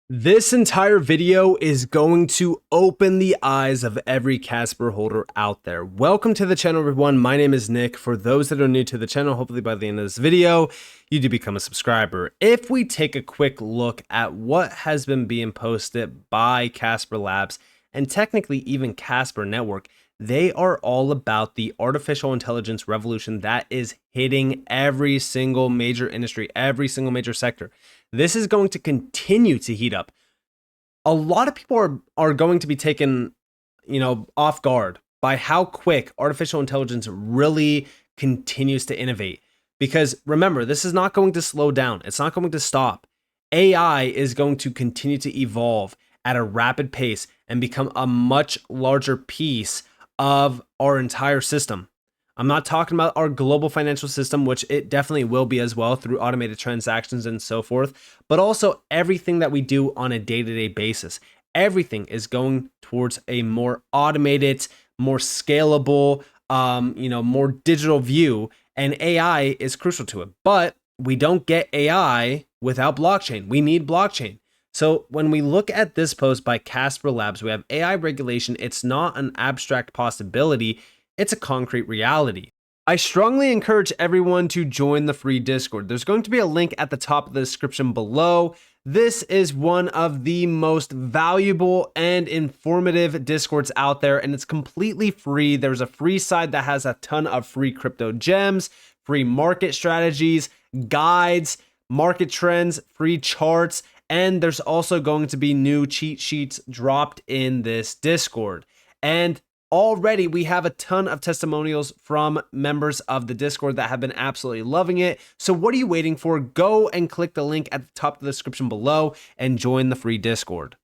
This entire video is going to open the eyes of every Casper holder out there. Welcome to the channel, everyone. My name is Nick. For those that are new to the channel, hopefully by the end of this video, you do become a subscriber. If we take a quick look at what has been being posted by Casper Labs and technically even Casper Network, they are all about the artificial intelligence revolution that is hitting every single major industry, every single major sector. This is going to continue to heat up. A lot of people are going to be taken, off guard by how quick artificial intelligence really continues to innovate. Because remember, this is not going to slow down. It's not going to stop. AI is going to continue to evolve at a rapid pace and become a much larger piece of our entire system. I'm not talking about our global financial system, which it definitely will be as well through automated transactions and so forth, but also everything that we do on a day-to-day basis. Everything is going towards a more automated, more scalable, more digital view, and AI is crucial to it. But we don't get AI without blockchain. We need blockchain. So when we look at this post by Casper Labs, we have AI regulation. It's not an abstract possibility. It's a concrete reality. I strongly encourage everyone to join the free Discord. There's going to be a link at the top of the description below. This is one of the most valuable and informative Discords out there, and it's completely free. There's a free side that has a ton of free crypto gems, free market strategies, guides, market trends, free charts, and there's also going to be new cheat sheets dropped in this Discord. And already we have a ton of testimonials from members of the Discord that have been absolutely loving it. So what are you waiting for? Go and click the link at the top of the description below and join the free Discord.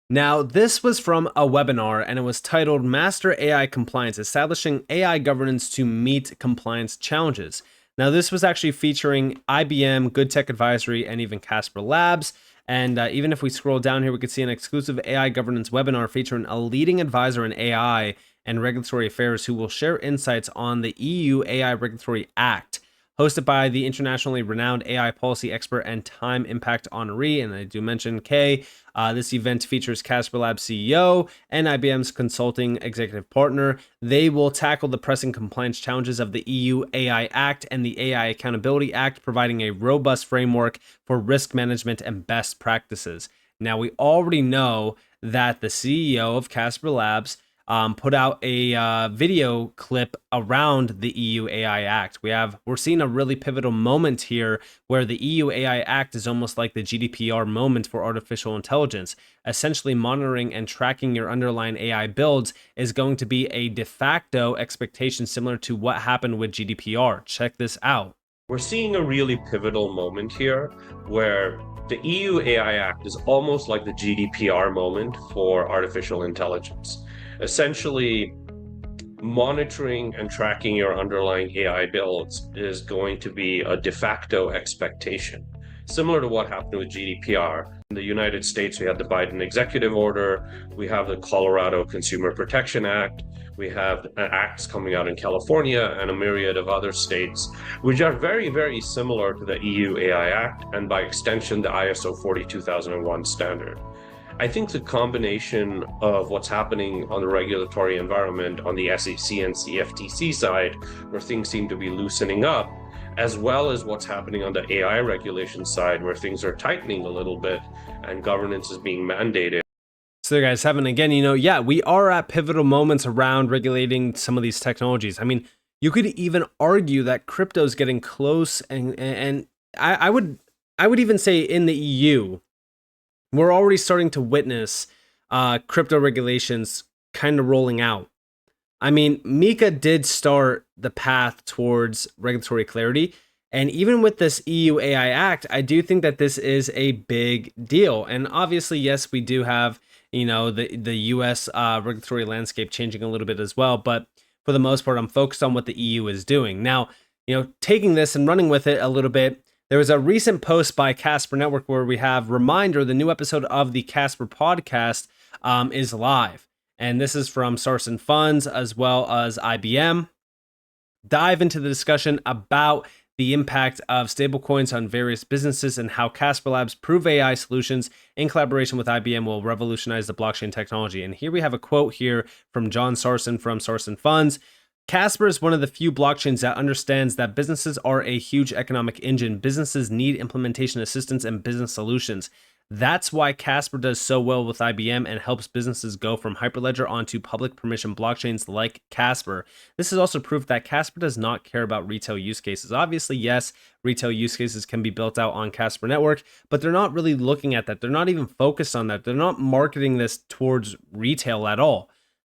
Now, this was from a webinar and it was titled Master AI Compliance, Establishing AI Governance to Meet Compliance Challenges. Now, this was actually featuring IBM, Good Tech Advisory, and even Casper Labs. And even if we scroll down here, we could see an exclusive AI governance webinar featuring a leading advisor in AI and regulatory affairs who will share insights on the EU AI Regulatory Act, hosted by the internationally renowned AI policy expert and time impact honoree. And I do mention Kay. This event features Casper Labs CEO and IBM's consulting executive partner. They will tackle the pressing compliance challenges of the EU AI Act and the AI Accountability Act, providing a robust framework for risk management and best practices. Now, we already know that the CEO of Casper Labs put out a video clip around the EU AI Act. We're seeing a really pivotal moment here where the EU AI Act is almost like the GDPR moment for artificial intelligence. Essentially, monitoring and tracking your underlying AI builds is going to be a de facto expectation similar to what happened with GDPR. Check this out. We're seeing a really pivotal moment here where the EU AI Act is almost like the GDPR moment for artificial intelligence. Essentially, monitoring and tracking your underlying AI builds is going to be a de facto expectation, similar to what happened with GDPR. In the United States, we had the Biden executive order, we have the Colorado Consumer Protection Act, we have acts coming out in California and a myriad of other states, which are very, very similar to the EU AI Act and by extension, the ISO 42001 standard. I think the combination of what's happening on the regulatory environment on the SEC and CFTC side, where things seem to be loosening up, as well as what's happening on the AI regulation side, where things are tightening a little bit and governance is being mandated. So there, guys, having again, we are at pivotal moments around regulating some of these technologies. I mean, you could even argue that crypto is getting close, and I would even say in the EU, we're already starting to witness crypto regulations kind of rolling out. I mean, Mika did start the path towards regulatory clarity. And even with this EU AI Act, I do think that this is a big deal. And obviously, yes, we do have, the US regulatory landscape changing a little bit as well. But for the most part, I'm focused on what the EU is doing. Now, taking this and running with it a little bit, there was a recent post by Casper Network where we have reminder, the new episode of the Casper podcast is live. And this is from Sarson Funds as well as IBM. Dive into the discussion about the impact of stablecoins on various businesses, and how Casper Labs Prove AI solutions in collaboration with IBM will revolutionize the blockchain technology. And here we have a quote here from John Sarson from Sarson Funds. Casper is one of the few blockchains that understands that businesses are a huge economic engine. Businesses need implementation assistance and business solutions. That's why Casper does so well with IBM and helps businesses go from Hyperledger onto public permission blockchains like Casper. This is also proof that Casper does not care about retail use cases. Obviously, yes, retail use cases can be built out on Casper Network, but they're not really looking at that. They're not even focused on that. They're not marketing this towards retail at all.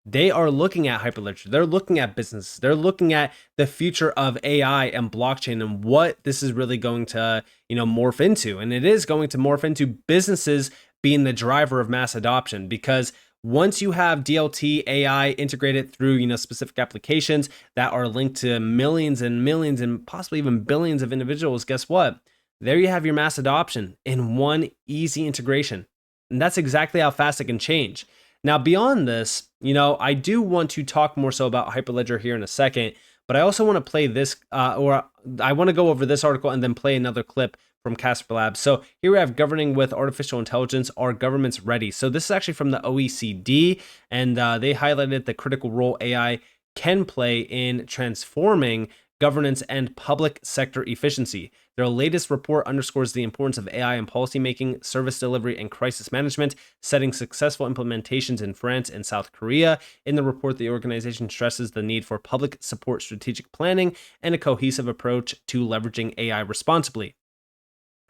They are looking at Hyperledger. They're looking at business. They're looking at the future of AI and blockchain and what this is really going to, morph into. And it is going to morph into businesses being the driver of mass adoption, because once you have DLT AI integrated through, specific applications that are linked to millions and millions and possibly even billions of individuals, guess what? There you have your mass adoption in one easy integration. And that's exactly how fast it can change. Now, beyond this, I do want to talk more so about Hyperledger here in a second, but I also want to play this, or I want to go over this article and then play another clip from Casper Labs. So here we have governing with artificial intelligence, are governments ready? So this is actually from the OECD, and they highlighted the critical role AI can play in transforming governance and public sector efficiency. Their latest report underscores the importance of AI in policymaking, service delivery, and crisis management, setting successful implementations in France and South Korea. In the report, the organization stresses the need for public support strategic planning and a cohesive approach to leveraging AI responsibly.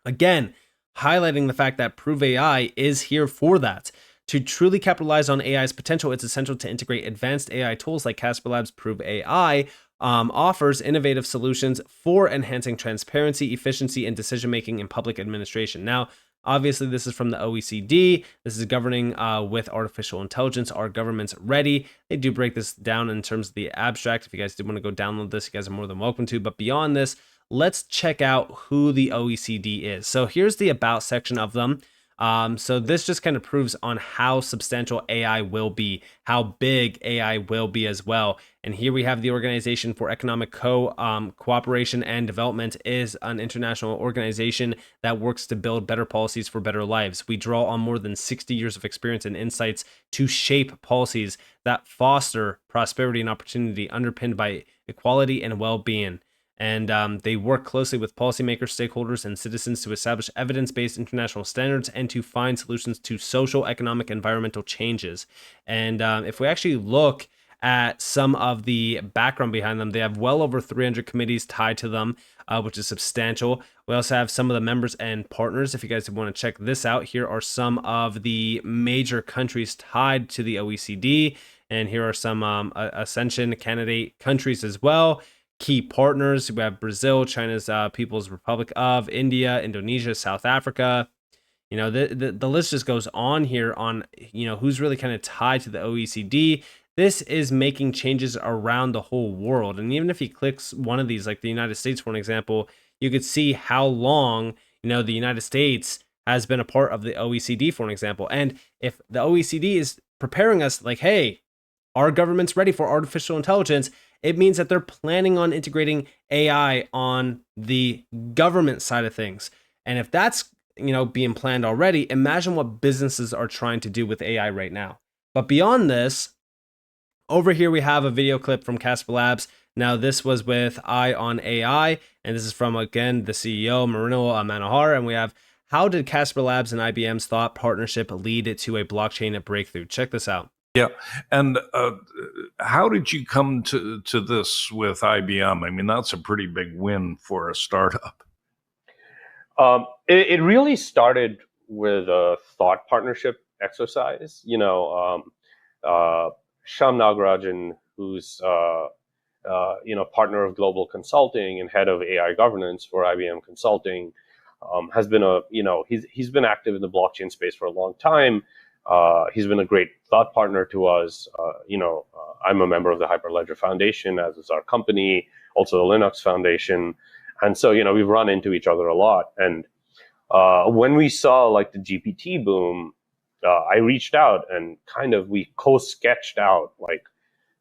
Again, highlighting the fact that Prove AI is here for that. To truly capitalize on AI's potential, it's essential to integrate advanced AI tools like Casper Labs Prove AI offers innovative solutions for enhancing transparency, efficiency, and decision-making in public administration. Now, obviously, this is from the OECD. This is governing with artificial intelligence. Are governments ready? They do break this down in terms of the abstract. If you guys did want to go download this, you guys are more than welcome to. But beyond this, let's check out who the OECD is. So here's the about section of them. So this just kind of proves on how substantial AI will be, how big AI will be as well. And here we have the Organization for Economic Cooperation and Development is an international organization that works to build better policies for better lives. We draw on more than 60 years of experience and insights to shape policies that foster prosperity and opportunity underpinned by equality and well-being. And they work closely with policymakers, stakeholders, and citizens to establish evidence-based international standards and to find solutions to social, economic, environmental changes. And if we actually look at some of the background behind them, they have well over 300 committees tied to them, which is substantial. We also have some of the members and partners. If you guys want to check this out, here are some of the major countries tied to the OECD. And here are some Ascension candidate countries as well. Key partners, we have Brazil, China's People's Republic of India, Indonesia, South Africa. The list just goes on here on, who's really kind of tied to the OECD. This is making changes around the whole world. And even if he clicks one of these, like the United States, for an example, you could see how long, the United States has been a part of the OECD, for an example. And if the OECD is preparing us like, hey, our government's ready for artificial intelligence, it means that they're planning on integrating AI on the government side of things. And if that's, being planned already, imagine what businesses are trying to do with AI right now. But beyond this, over here we have a video clip from Casper Labs. Now, this was with Eye on AI, and this is from, again, the CEO, Marino Manohar. And we have, how did Casper Labs and IBM's thought partnership lead to a blockchain breakthrough? Check this out. Yeah. And how did you come to this with IBM? I mean, that's a pretty big win for a startup. It really started with a thought partnership exercise. Sham Nagarajan, who's partner of global consulting and head of AI governance for IBM Consulting, has been he's been active in the blockchain space for a long time. He's been a great thought partner to us. I'm a member of the Hyperledger Foundation, as is our company, also the Linux Foundation. And so, we've run into each other a lot. And when we saw like the GPT boom, I reached out and we co-sketched out like,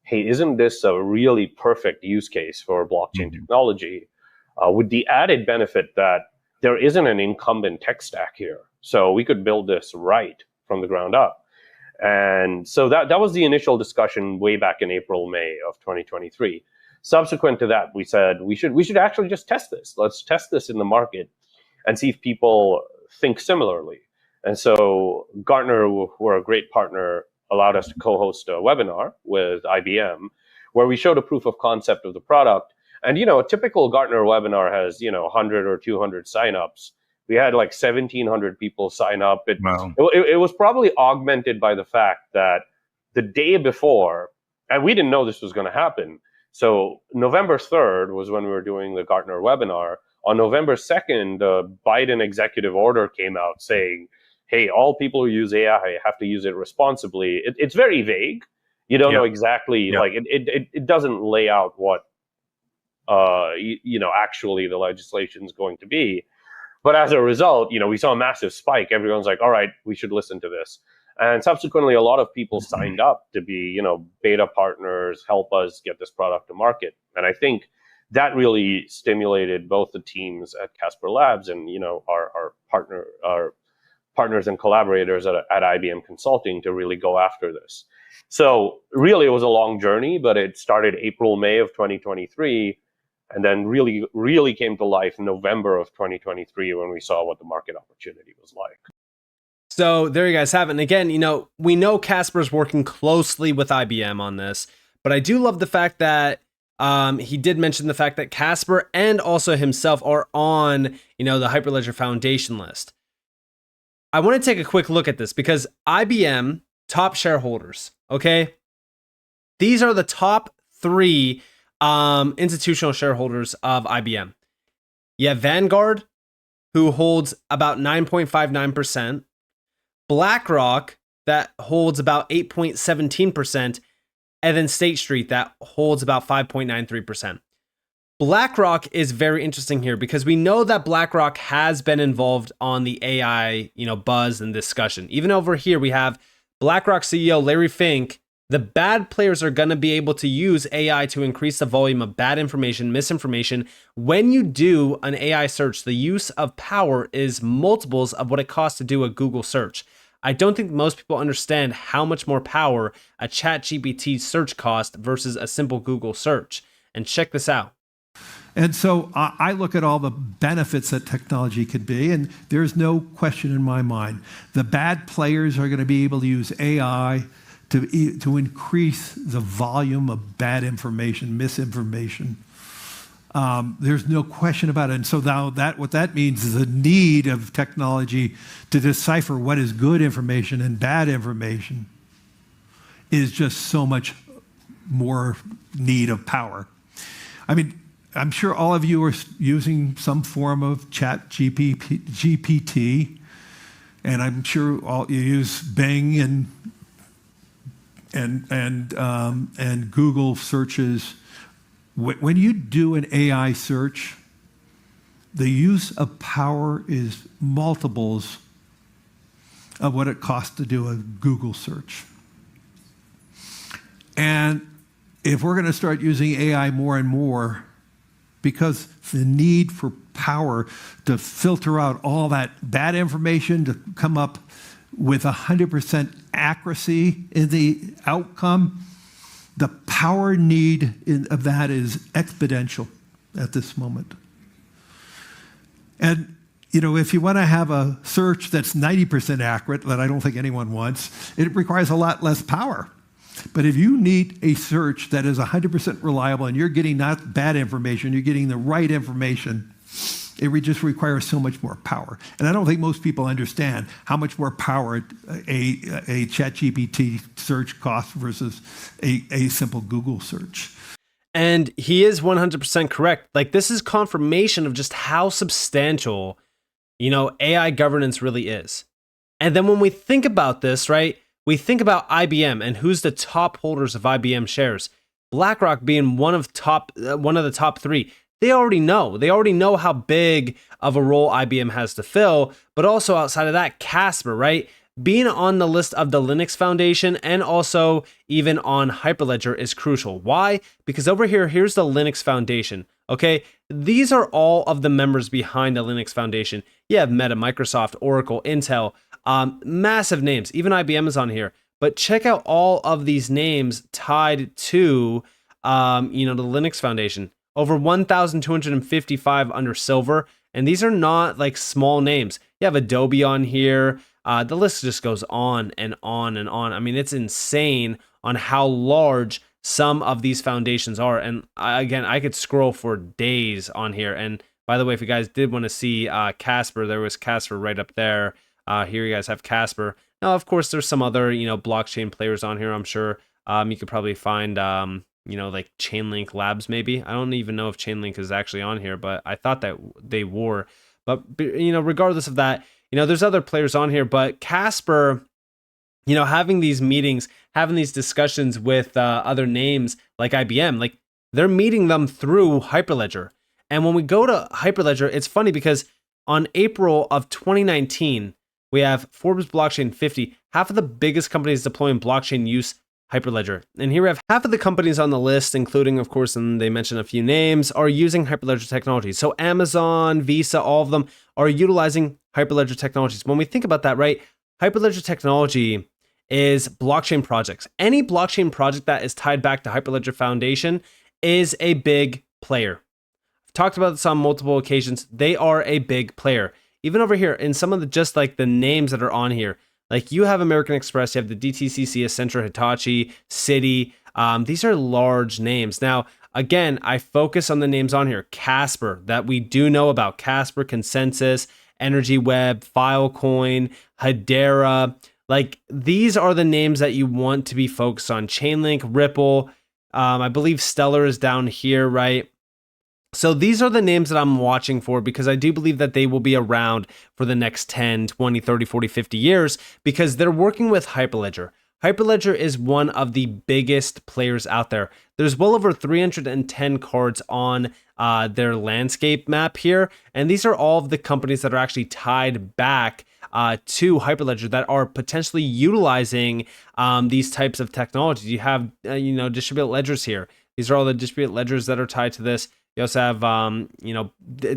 hey, isn't this a really perfect use case for blockchain technology? with the added benefit that there isn't an incumbent tech stack here. So we could build this right from the ground up. And so that was the initial discussion way back in April, May of 2023. Subsequent to that, we said we should actually just test this. Let's test this in the market and see if people think similarly. And so Gartner, who are a great partner, allowed us to co-host a webinar with IBM where we showed a proof of concept of the product. And, a typical Gartner webinar has, 100 or 200 signups. We had like 1,700 people sign up. Wow. It was probably augmented by the fact that the day before, and we didn't know this was going to happen. So November 3rd was when we were doing the Gartner webinar. On November 2nd, the Biden executive order came out saying, hey, all people who use AI have to use it responsibly. It's very vague. You don't know exactly, like it doesn't lay out what, actually the legislation is going to be. But as a result, we saw a massive spike. Everyone's like, all right, we should listen to this. And subsequently, a lot of people signed up to be, beta partners, help us get this product to market. And I think that really stimulated both the teams at Casper Labs and, our partners and collaborators at IBM Consulting to really go after this. So really, it was a long journey, but it started April, May of 2023. And then really, really came to life in November of 2023 when we saw what the market opportunity was like. So there you guys have it. And again, we know Casper's working closely with IBM on this, but I do love the fact that he did mention the fact that Casper and also himself are on, the Hyperledger Foundation list. I want to take a quick look at this because IBM top shareholders, okay? These are the top 3 institutional shareholders of IBM. You have Vanguard, who holds about 9.59%, BlackRock, that holds about 8.17%, and then State Street, that holds about 5.93%. BlackRock is very interesting here because we know that BlackRock has been involved on the AI, buzz and discussion. Even over here, we have BlackRock CEO Larry Fink. The bad players are going to be able to use AI to increase the volume of bad information, misinformation. When you do an AI search, the use of power is multiples of what it costs to do a Google search. I don't think most people understand how much more power a ChatGPT search cost versus a simple Google search. And check this out. And so I look at all the benefits that technology could be, and there's no question in my mind. The bad players are going to be able to use AI to increase the volume of bad information, misinformation. There's no question about it. And so now what that means is the need of technology to decipher what is good information and bad information is just so much more need of power. I mean, I'm sure all of you are using some form of GPT, and I'm sure all you use Bing and Google searches. When you do an AI search, the use of power is multiples of what it costs to do a Google search. And if we're going to start using AI more and more, because the need for power to filter out all that bad information to come up with 100% accuracy in the outcome, the power need of that is exponential at this moment. And if you want to have a search that's 90% accurate, that I don't think anyone wants, it requires a lot less power. But if you need a search that is 100% reliable and you're getting not bad information, you're getting the right information, it just requires so much more power. And I don't think most people understand how much more power a ChatGPT search costs versus a simple Google search. And he is 100% correct. Like, this is confirmation of just how substantial, AI governance really is. And then when we think about this, right, we think about IBM and who's the top holders of IBM shares. BlackRock being one of the top 3. They already know how big of a role IBM has to fill, but also outside of that, Casper, right? Being on the list of the Linux Foundation and also even on Hyperledger is crucial. Why? Because over here, here's the Linux Foundation. Okay, these are all of the members behind the Linux Foundation. You have Meta, Microsoft, Oracle, Intel, massive names. Even IBM is on here. But check out all of these names tied to, the Linux Foundation. Over 1,255 under silver, and these are not like small names. You have Adobe on here. The list just goes on and on and on. I mean, it's insane on how large some of these foundations are. And again, I could scroll for days on here. And by the way, if you guys did want to see Casper, there was Casper right up there. Here you guys have Casper. Now, of course, there's some other, blockchain players on here, I'm sure. You could probably find, like Chainlink Labs, maybe. I don't even know if Chainlink is actually on here, but I thought that they were. But, regardless of that, there's other players on here. But Casper, having these meetings, having these discussions with other names like IBM, like they're meeting them through Hyperledger. And when we go to Hyperledger, it's funny because on April of 2019, we have Forbes Blockchain 50, half of the biggest companies deploying blockchain use Hyperledger. And here we have half of the companies on the list, including, of course, and they mentioned a few names, are using Hyperledger technology. So Amazon, Visa, all of them are utilizing Hyperledger technologies. When we think about that, right, Hyperledger technology is blockchain projects. Any blockchain project that is tied back to Hyperledger Foundation is a big player. I've talked about this on multiple occasions. They are a big player. Even over here, in some of the just like the names that are on here, like you have American Express, you have the DTCC, Accenture, Hitachi, Citi. These are large names. Now, again, I focus on the names on here. Casper, that we do know about. Casper, Consensus, Energy Web, Filecoin, Hedera. Like these are the names that you want to be focused on. Chainlink, Ripple. I believe Stellar is down here, right? So these are the names that I'm watching for because I do believe that they will be around for the next 10, 20, 30, 40, 50 years because they're working with Hyperledger. Hyperledger is one of the biggest players out there. There's well over 310 cards on their landscape map here. And these are all of the companies that are actually tied back to Hyperledger that are potentially utilizing these types of technologies. You have, distributed ledgers here. These are all the distributed ledgers that are tied to this. You also have,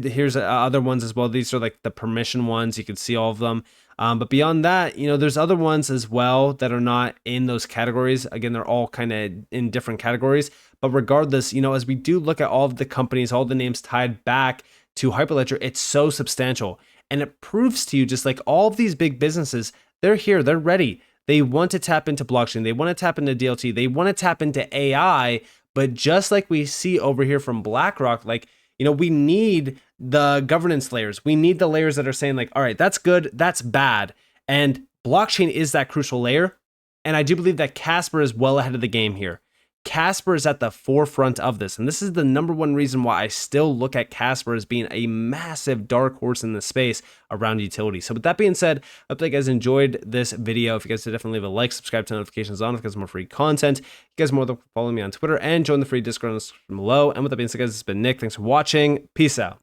here's other ones as well. These are like the permission ones. You can see all of them. But beyond that, there's other ones as well that are not in those categories. Again, they're all kind of in different categories. But regardless, as we do look at all of the companies, all the names tied back to Hyperledger, it's so substantial. And it proves to you just like all of these big businesses, they're here, they're ready. They want to tap into blockchain. They want to tap into DLT. They want to tap into AI. But just like we see over here from BlackRock, like, we need the governance layers. We need the layers that are saying like, all right, that's good, that's bad. And blockchain is that crucial layer. And I do believe that Casper is well ahead of the game here. Casper is at the forefront of this. And this is the number one reason why I still look at Casper as being a massive dark horse in the space around utility. So with that being said, I hope you guys enjoyed this video. If you guys did, definitely leave a like, subscribe to notifications on if you guys more free content. You guys are more than welcome to follow me on Twitter and join the free Discord in the description below. And with that being said, guys, it's been Nick. Thanks for watching. Peace out.